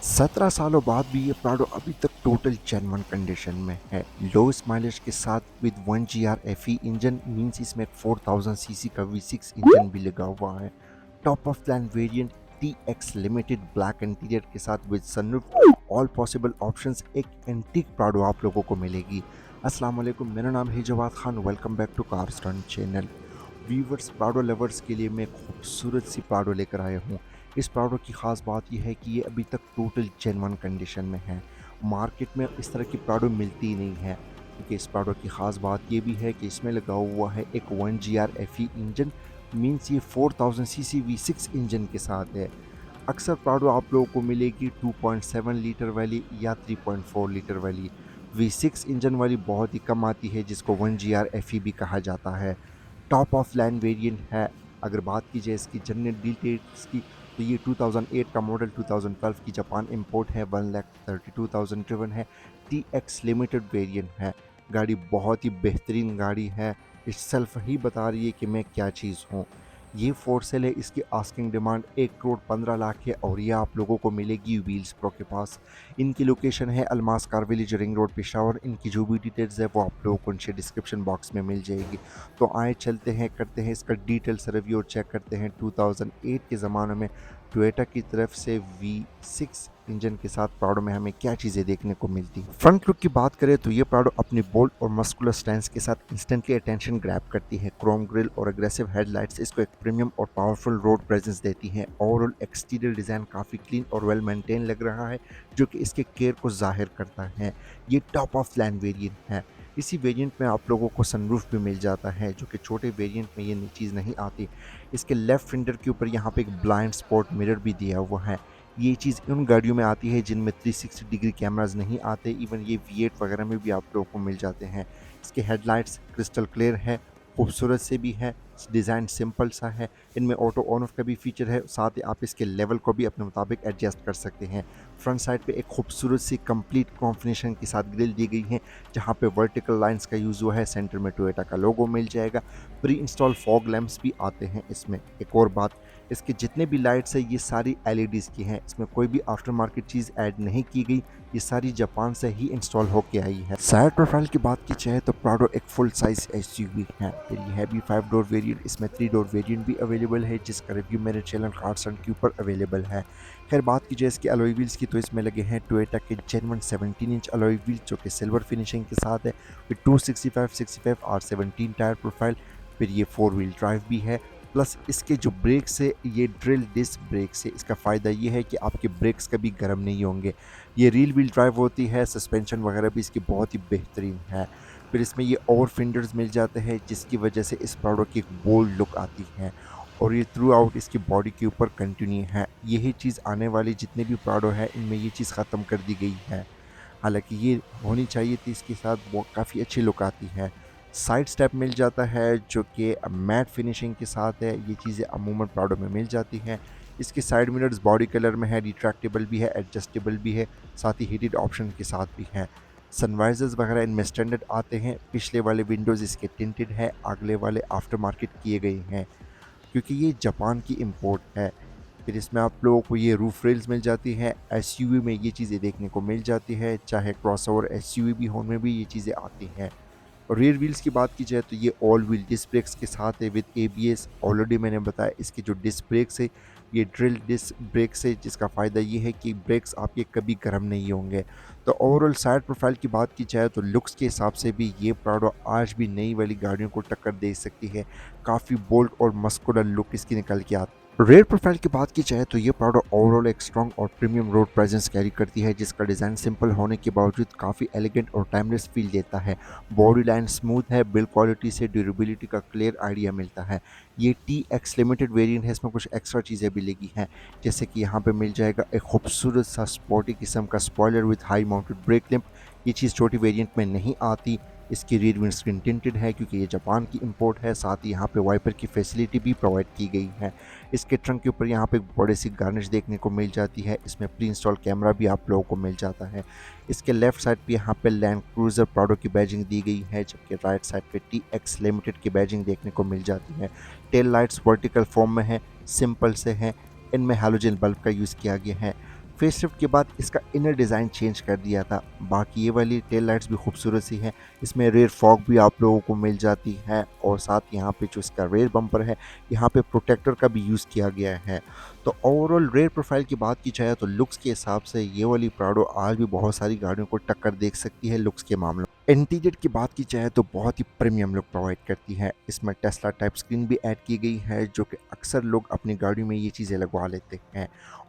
17 सालों बाद भी ये प्राडो अभी तक टोटल जेन्युइन कंडीशन में है। लो माइलेज के साथ with 1 GR FE engine means इसमें एक 4000 सीसी का V6 इंजन भी लगा हुआ है। Top of plan variant TX limited black interior के साथ with sunroof all possible options एक एंटीक प्राडो आप लोगों को मिलेगी। अस्सलाम वालेकुम, मेरा नाम है Jawad Khan. Welcome back to car stunt channel. Viewers, Prado lovers के लिए मैं खूबसूरत सी प्राडो लेकर आया हूँ। इस प्राडो की ख़ास बात यह है कि ये अभी तक टोटल जेन्युइन कंडीशन में है। मार्केट में इस तरह की प्राडो मिलती ही नहीं है, क्योंकि इस प्राडो की ख़ास बात ये भी है कि इसमें लगा हुआ है एक 1 GR FE इंजन मीन्स ये 4000 सीसी V6 इंजन के साथ है। अक्सर प्राडो आप लोगों को मिलेगी 2.7 लीटर वाली या 3.4 लीटर वाली। V6 इंजन वाली बहुत ही कम आती है, जिसको 1 GR FE भी कहा जाता है। टॉप ऑफ लाइन वेरिएंट है। अगर बात की जाए इसकी जनरल डिटेल्स की, तो ये 2008 का मॉडल 2012 की जापान इंपोर्ट है। 1,32,000 ड्रिवन है। TX लिमिटेड वेरिएंट है। गाड़ी बहुत ही बेहतरीन गाड़ी है। इस सेल्फ ही बता रही है कि मैं क्या चीज़ हूँ। ये फोर सेल है। इसकी आस्किंग डिमांड 1,15,00,000 है और ये आप लोगों को मिलेगी व्हील्स प्रो के पास। इनकी लोकेशन है Almas car village, ring road, Peshawar. इनकी जो भी डिटेल्स है वो आप लोगों को नीचे डिस्क्रिप्शन बॉक्स में मिल जाएगी। तो आए चलते हैं, करते हैं इसका डिटेल्स रिव्यू और चेक करते हैं 2008 के ज़माने में टोयोटा की तरफ से V6 इंजन के साथ प्राडो में हमें क्या चीज़ें देखने को मिलती। फ्रंट लुक की बात करें तो ये प्राडो अपनी बोल्ड और मस्कुलर स्टैंड के साथ इंस्टेंटली अटेंशन ग्रैब करती है। क्रोम ग्रिल और अग्रेसिव हेडलाइट्स इसको एक प्रीमियम और पावरफुल रोड प्रेजेंस देती हैं। ओवरऑल एक्सटीरियर डिज़ाइन काफ़ी क्लीन और वेल मेंटेन लग रहा है, जो कि इसके केयर को जाहिर करता है। ये टॉप ऑफ लाइन वेरिएंट है। इसी वेरिएंट में आप लोगों को सनरूफ भी मिल जाता है, जो कि छोटे वेरिएंट में ये चीज़ नहीं आती। इसके लेफ्ट फेंडर के ऊपर यहाँ पे एक ब्लाइंड स्पॉट मिरर भी दिया हुआ है। ये चीज़ उन गाड़ियों में आती है जिनमें 360 डिग्री कैमराज नहीं आते। इवन ये V8 वगैरह में भी आप लोगों को मिल जाते हैं। इसके हेडलाइट्स क्रिस्टल क्लियर है, खूबसूरत से भी है, डिज़ाइन सिंपल सा है। इनमें ऑटो ऑन ऑफ का भी फीचर है, साथ ही आप इसके लेवल को भी अपने मुताबिक एडजस्ट कर सकते हैं। फ्रंट साइड पे एक खूबसूरत सी कंप्लीट कॉम्बिनेशन के साथ ग्रिल दी गई है, जहाँ पे वर्टिकल लाइंस का यूज़ हुआ है। सेंटर में टोयोटा का लोगो मिल जाएगा। प्री इंस्टॉल फॉग लैंप्स भी आते हैं इसमें। एक और बात, इसके जितने भी लाइट्स है ये सारी LEDs की हैं। इसमें कोई भी आफ्टर मार्केट चीज़ ऐड नहीं की गई, ये सारी जापान से ही इंस्टॉल होके आई है। साइड प्रोफाइल की बात की जाए तो प्राडो एक फुल साइज SUV है। फिर ये है भी 5 डोर वेरिएंट, इसमें 3 डोर वेरिएंट भी अवेलेबल है, जिसका रिव्यू मेरे चैनल कार स्टंट के ऊपर अवेलेबल है। खैर, बात की जाए इसके अलॉय व्हील्स की, तो इसमें लगे हैं टोयोटा के जेन्युइन 17 इंच अलॉय व्हील्स, जो कि सिल्वर फिनिशिंग के साथ है, विद 265/65 R17 टायर प्रोफाइल। फिर ये 4 व्हील ड्राइव भी है। प्लस इसके जो ब्रेक्स है ये ड्रिल डिस्क ब्रेक्स है। इसका फ़ायदा ये है कि आपके ब्रेक्स कभी गर्म नहीं होंगे। ये रियल व्हील ड्राइव होती है। सस्पेंशन वगैरह भी इसकी बहुत ही बेहतरीन है। फिर इसमें ये ओवर फेंडर्स मिल जाते हैं, जिसकी वजह से इस प्राडो की एक बोल्ड लुक आती है और ये थ्रू आउट इसकी बॉडी के ऊपर कंटिन्यू है। यही चीज़ आने वाली जितने भी प्राडो है इनमें ये चीज़ ख़त्म कर दी गई है। हालाँकि ये होनी चाहिए थी, इसके साथ वो काफ़ी अच्छी लुक आती है। साइड स्टेप मिल जाता है, जो कि मैट फिनिशिंग के साथ है। ये चीज़ें अमूमन प्राडो में मिल जाती हैं। इसके साइड मिरर्स बॉडी कलर में है, रिट्रैक्टेबल भी है, एडजस्टेबल भी है, साथ ही हीटेड ऑप्शन के साथ भी है। सनवाइजर्स वगैरह इनमें स्टैंडर्ड आते हैं। पिछले वाले विंडोज़ इसके टिंटेड है, अगले वाले आफ्टर मार्केट किए गए हैं, क्योंकि ये जापान की इंपोर्ट है। फिर इसमें आप लोगों को ये रूफ रेल्स मिल जाती है। SUV में ये चीज़ें देखने को मिल जाती है, चाहे क्रॉसओवर SUV भी हो, में भी ये चीज़ें आती हैं। और रियर व्हील्स की बात की जाए तो ये ऑल व्हील डिस्क ब्रेक्स के साथ है विद ABS। ऑलरेडी मैंने बताया इसके जो डिस्क ब्रेक्स है ये ड्रिल डिस्क ब्रेक्स है, जिसका फ़ायदा ये है कि ब्रेक्स आपके कभी गर्म नहीं होंगे। तो ओवरऑल साइड प्रोफाइल की बात की जाए तो लुक्स के हिसाब से भी ये प्राडो आज भी नई वाली गाड़ियों को टक्कर दे सकती है। काफ़ी बोल्ड और मस्कुलर लुक इसकी निकल के आती है। रेयर प्रोफाइल की बात की जाए तो ये प्राडो ओवरऑल एक स्ट्रॉन्ग और प्रीमियम रोड प्रेजेंस कैरी करती है, जिसका डिज़ाइन सिंपल होने के बावजूद काफ़ी एलिगेंट और टाइमलेस फील देता है। बॉडी लाइन स्मूथ है, बिल्ड क्वालिटी से ड्यूरेबिलिटी का क्लियर आइडिया मिलता है। ये TX लिमिटेड वेरिएंट है, इसमें कुछ एक्स्ट्रा चीज़ें भी लगी हैं, जैसे कि यहाँ पे मिल जाएगा एक खूबसूरत सा स्पोर्टी किस्म का spoiler with high mounted break lamp. ये चीज़ छोटी वेरिएंट में नहीं आती। इसकी रियर विंड स्क्रीन टिंटेड है, क्योंकि ये जापान की इंपोर्ट है। साथ ही यहाँ पे वाइपर की फैसिलिटी भी प्रोवाइड की गई है। इसके ट्रंक के ऊपर यहाँ पे एक बड़ी सी गार्निश देखने को मिल जाती है। इसमें प्री इंस्टॉल कैमरा भी आप लोगों को मिल जाता है। इसके लेफ्ट साइड पे यहाँ पे लैंड क्रूजर प्राडो की बैजिंग दी गई है, जबकि राइट साइड पे TX लिमिटेड की बैजिंग देखने को मिल जाती है। टेल लाइट्स वर्टिकल फॉर्म में है, सिंपल से हैं। इनमें हैलोजन बल्ब का यूज़ किया गया है। फेसलिफ्ट के बाद इसका इनर डिज़ाइन चेंज कर दिया था। बाकी ये वाली टेल लाइट्स भी खूबसूरत सी हैं। इसमें रेयर फॉग भी आप लोगों को मिल जाती है और साथ यहाँ पे जो इसका रेयर बम्पर है, यहाँ पे प्रोटेक्टर का भी यूज़ किया गया है। तो ओवरऑल रेयर प्रोफाइल की बात की जाए तो लुक्स के हिसाब से ये वाली प्राडो आज भी बहुत सारी गाड़ियों को टक्कर देख सकती है लुक्स के मामलों में। इंटीरियर की बात की जाए तो बहुत ही प्रीमियम लुक प्रोवाइड करती है। इसमें टेस्ला टाइप स्क्रीन भी ऐड की गई है, जो कि अक्सर लोग अपनी गाड़ियों में ये चीज़ें लगवा लेते हैं।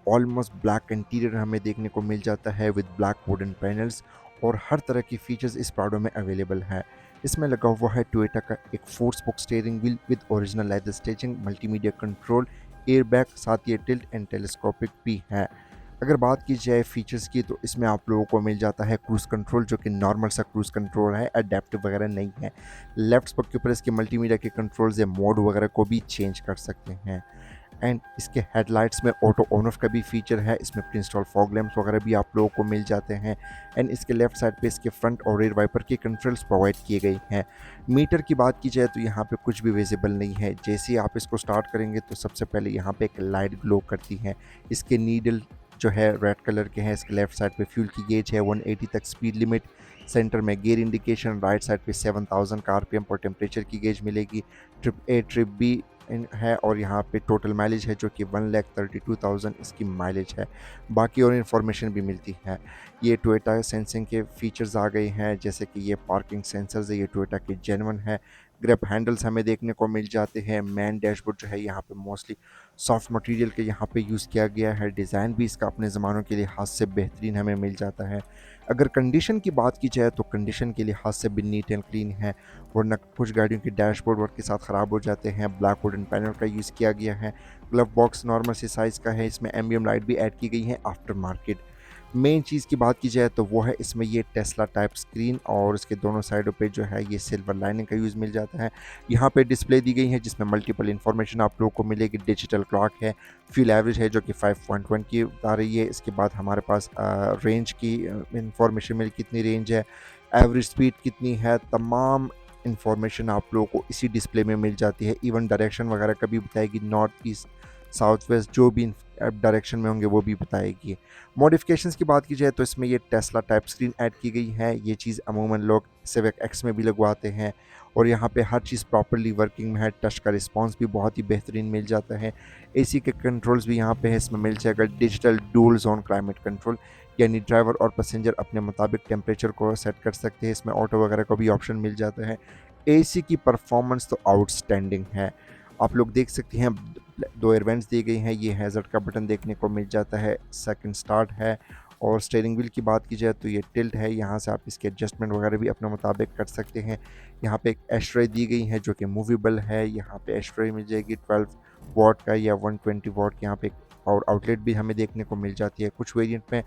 ऑलमोस्ट ब्लैक इंटीरियर हमें देखने को मिल जाता है विद ब्लैक वुडन पैनल्स, और हर तरह की फीचर्स इस प्राडो में अवेलेबल है। इसमें लगा हुआ है टोयोटा का एक 4 spoke steering wheel with original leather stitching, multimedia control, airbag, साथ ये टिल्ट एंड टेलीस्कोपिक भी है। अगर बात की जाए फीचर्स की तो इसमें आप लोगों को मिल जाता है क्रूज़ कंट्रोल, जो कि नॉर्मल सा क्रूज़ कंट्रोल है, अडेप्टिव वगैरह नहीं है। लेफ्ट स्पोक के ऊपर इसके मल्टीमीडिया के कंट्रोल्स या मोड वगैरह को भी चेंज कर सकते हैं। एंड इसके हेडलाइट्स में ऑटो ऑन ऑफ का भी फीचर है। इसमें प्री इंस्टॉल फॉग लैंप्स वगैरह भी आप लोगों को मिल जाते हैं। एंड इसके लेफ्ट साइड पे इसके फ्रंट और रेयर वाइपर के कंट्रोल्स प्रोवाइड किए गए हैं। मीटर की बात की जाए तो यहाँ पे कुछ भी विजिबल नहीं है। जैसे ही आप इसको स्टार्ट करेंगे तो सबसे पहले यहाँ पे एक लाइट ग्लो करती है। इसके नीडल जो है रेड कलर के हैं। इसके लेफ्ट साइड पे फ्यूल की गेज है, 180 तक स्पीड लिमिट, सेंटर में गियर इंडिकेशन, राइट साइड पे 7000 का आरपीएम और टेम्परेचर की गेज मिलेगी। ट्रिप ए ट्रिप बी है, और यहाँ पे टोटल माइलेज है जो कि 1,32,000 इसकी माइलेज है। बाकी और इन्फॉर्मेशन भी मिलती है। ये टोयोटा सेंसिंग के फीचर्स आ गए हैं, जैसे कि ये पार्किंग सेंसर्स है, ये टोयोटा के जेन्युइन है। ग्रिप हैंडल्स हमें देखने को मिल जाते हैं। मैन डैशबोर्ड जो है यहाँ पे मोस्टली सॉफ्ट मटेरियल के यहाँ पे यूज़ किया गया है। डिज़ाइन भी इसका अपने ज़मानों के लिहाज से बेहतरीन हमें मिल जाता है। अगर कंडीशन की बात की जाए तो कंडीशन के लिहाज से भी नीट एंड क्लीन है, वरना कुछ गाड़ियों के डैशबोर्ड वर्क के साथ ख़राब हो जाते हैं। ब्लैक वुडन पैनल का यूज़ किया गया है। ग्लव बॉक्स नॉर्मल से साइज़ का है। इसमें एम्बियम लाइट भी ऐड की गई है आफ्टर मार्केट। मेन चीज़ की बात की जाए तो वो है इसमें ये टेस्ला टाइप स्क्रीन, और इसके दोनों साइडों पे जो है ये सिल्वर लाइनिंग का यूज़ मिल जाता है। यहाँ पे डिस्प्ले दी गई है जिसमें मल्टीपल इन्फॉर्मेशन आप लोगों को मिलेगी। डिजिटल क्लॉक है, फ्यूल एवरेज है जो कि 5.1 की बता रही है। इसके बाद हमारे पास रेंज की इंफॉर्मेशन मिली, कितनी रेंज है, एवरेज स्पीड कितनी है, तमाम इन्फॉर्मेशन आप लोगों को इसी डिस्प्ले में मिल जाती है। इवन डायरेक्शन वगैरह का भी बताएगी, नॉर्थ ईस्ट साउथ वेस्ट जो भी डायरेक्शन में होंगे वो भी बताएगी। मॉडिफिकेशंस की बात की जाए तो इसमें ये टेस्ला टाइप स्क्रीन ऐड की गई है। ये चीज़ अमूमन लोग सिविक एक्स में भी लगवाते हैं, और यहाँ पे हर चीज़ प्रॉपरली वर्किंग में है। टच का रिस्पांस भी बहुत ही बेहतरीन मिल जाता है। एसी के कंट्रोल्स भी यहाँ पे है। इसमें मिल जाएगा digital dual zone climate control, यानी ड्राइवर और पैसेंजर अपने मुताबिक टेम्परेचर को सेट कर सकते हैं। इसमें ऑटो वगैरह का भी ऑप्शन मिल जाता है। एसी की परफॉर्मेंस तो आउटस्टैंडिंग है। आप लोग देख सकते हैं 2 एयर वेंट्स दिए गए हैं। ये हैज़र्ड का बटन देखने को मिल जाता है। सेकंड स्टार्ट है। और स्टीयरिंग व्हील की बात की जाए तो ये टिल्ट है। यहाँ से आप इसके एडजस्टमेंट वगैरह भी अपने मुताबिक कर सकते हैं। यहाँ पे एक एस्ट्रे दी गई है जो कि मूवेबल है। यहाँ पे एस्ट्रे मिल जाएगी 12 वॉट का या 120 वॉट के। यहाँ पे और आउटलेट भी हमें देखने को मिल जाती है। कुछ वेरिएंट में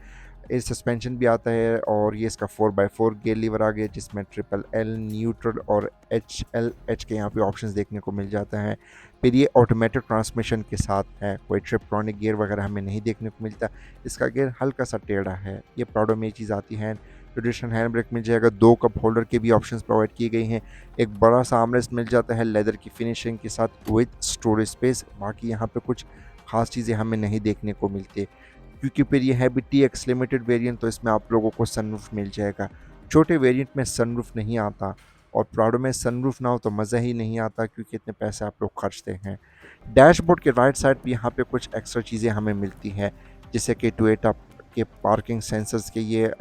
एयर सस्पेंशन भी आता है, और ये इसका 4x4 गियर लीवर आ गया, जिसमें ट्रिपल एल, न्यूट्रल और HLH के यहाँ पे ऑप्शंस देखने को मिल जाता है। फिर ये ऑटोमेटिक ट्रांसमिशन के साथ है। कोई ट्रिप्ट्रॉनिक गियर वगैरह हमें नहीं देखने को मिलता। इसका गियर हल्का सा टेढ़ा है। ये प्राडो में ये चीज़ आती है। ट्रेडिशनल हैंड ब्रेक मिल जाएगा। 2 कप होल्डर के भी ऑप्शंस प्रोवाइड किए गए हैं। एक बड़ा सा आर्मरेस्ट मिल जाता है लेदर की फिनिशिंग के साथ विद स्टोरेज स्पेस। बाकी यहाँ पे कुछ खास चीज़ें हमें नहीं देखने को मिलती, क्योंकि फिर ये है भी TX लिमिटेड वेरिएंट, तो इसमें आप लोगों को सनरूफ मिल जाएगा। छोटे वेरिएंट में सनरूफ नहीं आता, और प्राडो में सनरूफ ना हो तो मज़ा ही नहीं आता, क्योंकि इतने पैसे आप लोग खर्चते हैं। डैशबोर्ड के राइट साइड पे यहाँ पे कुछ एक्स्ट्रा चीज़ें हमें मिलती हैं, जैसे कि टोयोटा के पार्किंग सेंसर्स के ये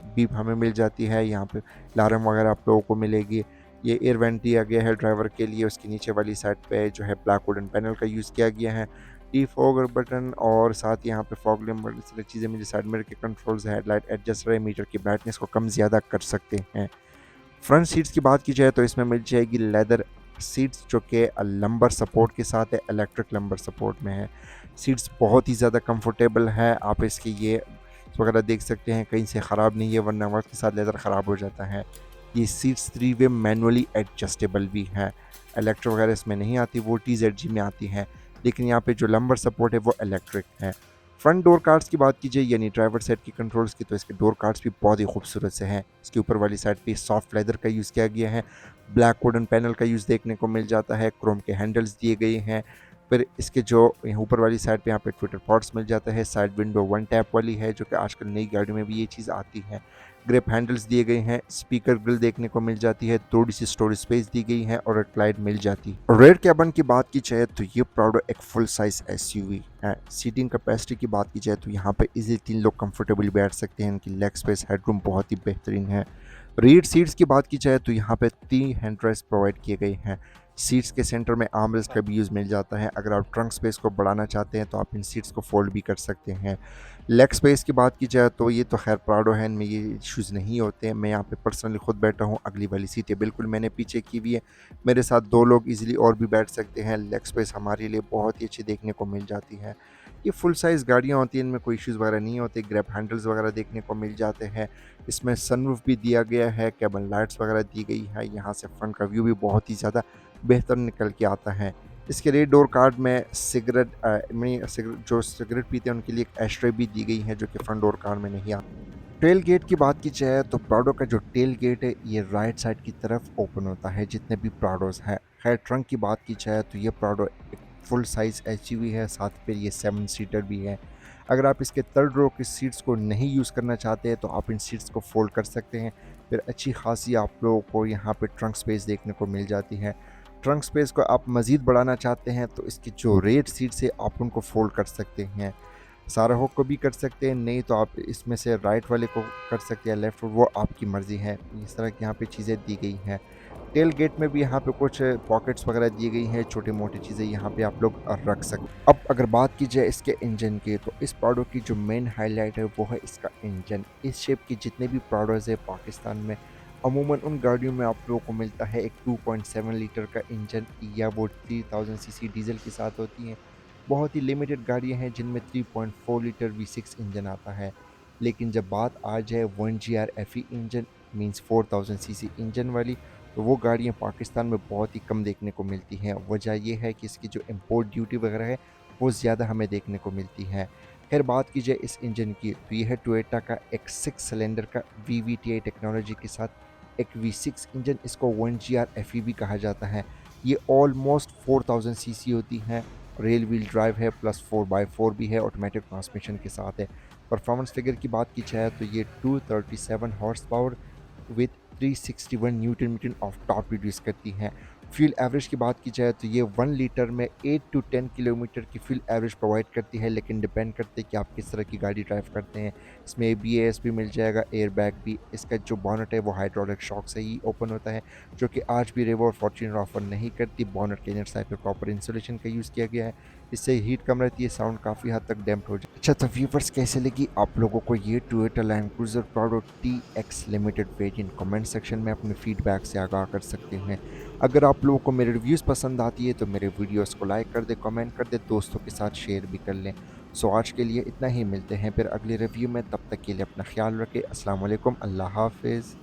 बीप हमें मिल जाती है। यहाँ पे अलार्म वगैरह आप लोगों को मिलेगी। ये एयर वेंट दिया गया है ड्राइवर के लिए। उसके नीचे वाली साइड पे जो है ब्लैक वुडन पैनल का यूज़ किया गया है। डिफॉगर बटन, और साथ ही यहाँ पे फॉग लैम्प सेलेक्ट चीज़ें मिली। साइड मिरर के कंट्रोल्स, हेडलाइट एडजस्ट रहे, मीटर की ब्राइटनेस को कम ज़्यादा कर सकते हैं। फ्रंट सीट्स की बात की जाए तो इसमें मिल जाएगी लेदर सीट्स, जो कि लंबर सपोर्ट के साथ है, इलेक्ट्रिक लंबर सपोर्ट में है। सीट्स बहुत ही ज़्यादा कंफर्टेबल है। आप इसके ये वगैरह देख सकते हैं, कहीं से ख़राब नहीं है, वरना वक्त के साथ लेदर ख़राब हो जाता है। ये सीट्स 3 वे मैनुअली एडजस्टेबल भी है। इलेक्ट्रिक वगैरह इसमें नहीं आती, वो TZG में आती है, लेकिन यहाँ पे जो लंबर सपोर्ट है वो इलेक्ट्रिक है। फ्रंट डोर कार्ड्स की बात कीजिए, यानी ड्राइवर साइड की कंट्रोल्स की, तो इसके डोर कार्ड्स भी बहुत ही खूबसूरत से हैं। इसके ऊपर वाली साइड पे सॉफ्ट लेदर का यूज़ किया गया है। ब्लैक वुडन पैनल का यूज़ देखने को मिल जाता है। क्रोम के हैंडल्स दिए गए हैं। फिर इसके जो ऊपर वाली साइड पे यहाँ पे ट्विटर पॉड्स मिल जाता है, साइड विंडो वन टैप वाली है जो कि आजकल नई गाड़ियों में भी ये चीज़ आती है। ग्रिप हैंडल्स दिए गए हैं, स्पीकर ग्रिल देखने को मिल जाती है, थोड़ी सी स्टोरेज स्पेस दी गई है और एक लाइट मिल जाती है। रेयर कैबिन की बात की जाए तो ये प्राउडो एक फुल साइज एसयूवी है। सीटिंग कैपेसिटी की बात की जाए तो यहाँ पे इजीली 3 लोग कंफर्टेबली बैठ सकते हैं, इनकी लेग स्पेस हेडरूम बहुत ही बेहतरीन है। रीड सीट्स की बात की जाए तो यहाँ पे 3 हैंड रेस्ट प्रोवाइड किए गए हैं। सीट्स के सेंटर में आर्म रेस्ट का भी यूज़ मिल जाता है। अगर आप ट्रंक स्पेस को बढ़ाना चाहते हैं तो आप इन सीट्स को फोल्ड भी कर सकते हैं। लेग स्पेस की बात की जाए तो ये तो खैर प्राउडो है, इनमें ये इश्यूज़ नहीं होते हैं। मैं यहाँ पे पर्सनली खुद बैठा हूँ, अगली वाली सीटें बिल्कुल मैंने पीछे की हुई है, मेरे साथ 2 लोग इजीली और भी बैठ सकते हैं। लेग स्पेस हमारे लिए बहुत ही अच्छी देखने को मिल जाती है। ये फुल साइज़ गाड़ियाँ होती हैं, इनमें कोई इश्यूज़ वगैरह नहीं होते। ग्रैब हैंडल्स वगैरह देखने को मिल जाते हैं। इसमें सनरूफ भी दिया गया है, केबन लाइट्स वगैरह दी गई है। यहाँ से फ्रंट का व्यू भी बहुत ही ज़्यादा बेहतर निकल के आता है। इसके रेड डोर कार्ड में जो सिगरेट पीते हैं उनके लिए एक एशट्रे भी दी गई है जो कि फ्रंट डोर कार्ड में नहीं आती। टेल गेट की बात की जाए तो प्राडो का जो टेल गेट है ये राइट साइड की तरफ ओपन होता है जितने भी प्राडोज हैं। खैर ट्रंक की बात की जाए तो ये प्राडो एक फुल साइज एसयूवी है, साथ पे ये 7 सीटर भी है। अगर आप इसके थर्ड रो की सीट्स को नहीं यूज़ करना चाहते हैं तो आप इन सीट्स को फोल्ड कर सकते हैं। फिर अच्छी खासी आप लोगों को यहाँ पे ट्रंक स्पेस देखने को मिल जाती है। ट्रंक स्पेस को आप मज़ीद बढ़ाना चाहते हैं तो इसकी जो रेड सीट्स है आप उनको फोल्ड कर सकते हैं। सारा हुक को भी कर सकते हैं, नहीं तो आप इसमें से राइट वाले को कर सकते हैं, लेफ्ट, वो आपकी मर्ज़ी है। इस तरह की यहाँ पे चीज़ें दी गई हैं। टेल गेट में भी यहाँ पे कुछ पॉकेट्स वगैरह दी गई हैं, छोटी मोटी चीज़ें यहाँ पे आप लोग रख सकते। अब अगर बात की जाए इसके इंजन की तो इस प्राडो की जो मेन हाईलाइट है वो है इसका इंजन। इस शेप के जितने भी प्राडोज है पाकिस्तान में अमूमन उन गाड़ियों में आप लोगों को मिलता है एक 2.7 लीटर का इंजन, या वो 3000 सीसी डीजल के साथ होती हैं। बहुत ही लिमिटेड गाड़ियां हैं जिनमें 3.4 लीटर V6 इंजन आता है। लेकिन जब बात आ जाए 1GR FE engine means 4000 CC engine वाली, तो वो गाड़ियां पाकिस्तान में बहुत ही कम देखने को मिलती हैं। वजह यह है कि इसकी जो इम्पोर्ट ड्यूटी वगैरह है वो ज़्यादा हमें देखने को मिलती है। खैर बात की जाए इस इंजन की तो यह है टोयोटा का एक 6 सिलेंडर का VVTi टेक्नोलॉजी के साथ एक V6 इंजन, इसको 1GR FE भी कहा जाता है। ये ऑलमोस्ट 4000 सीसी होती हैं, रेल व्हील ड्राइव है, प्लस 4x4 भी है, ऑटोमेटिक ट्रांसमिशन के साथ है। परफॉर्मेंस फिगर की बात की जाए तो ये 237 horse power with 361 newton metre of torque produce करती हैं। फ्यूल एवरेज की बात की जाए तो ये 1 लीटर में 8 टू 10 किलोमीटर की फ्यूल एवरेज प्रोवाइड करती है, लेकिन डिपेंड करते हैं कि आप किस तरह की गाड़ी ड्राइव करते हैं। इसमें ABS भी मिल जाएगा, एयर बैग भी। इसका जो बॉनेट है वो हाइड्रोलिक शॉक से ही ओपन होता है, जो कि आज भी रेवो और फॉर्च्यूनर ऑफर नहीं करती। बॉनेट के इनर साइड पर प्रॉपर इंसुलेशन का यूज़ किया गया है, इससे हीट कम रहती है, साउंड काफ़ी हद तक डैम्प्ड हो जाए। अच्छा तो व्यूवर्स, कैसे लगी आप लोगों को ये Toyota land cruiser Prado TX limited variant? Comment section में अपने फीडबैक से आगाह कर सकते हैं। अगर आप लोगों को मेरे रिव्यूज़ पसंद आती है तो मेरे वीडियोस को लाइक कर दे, कमेंट कर दे, दोस्तों के साथ शेयर भी कर लें। सो आज के लिए इतना ही, मिलते हैं फिर अगले रिव्यू में, तब तक के लिए अपना ख्याल रखें। अस्सलाम वालेकुम, अल्लाह हाफिज़।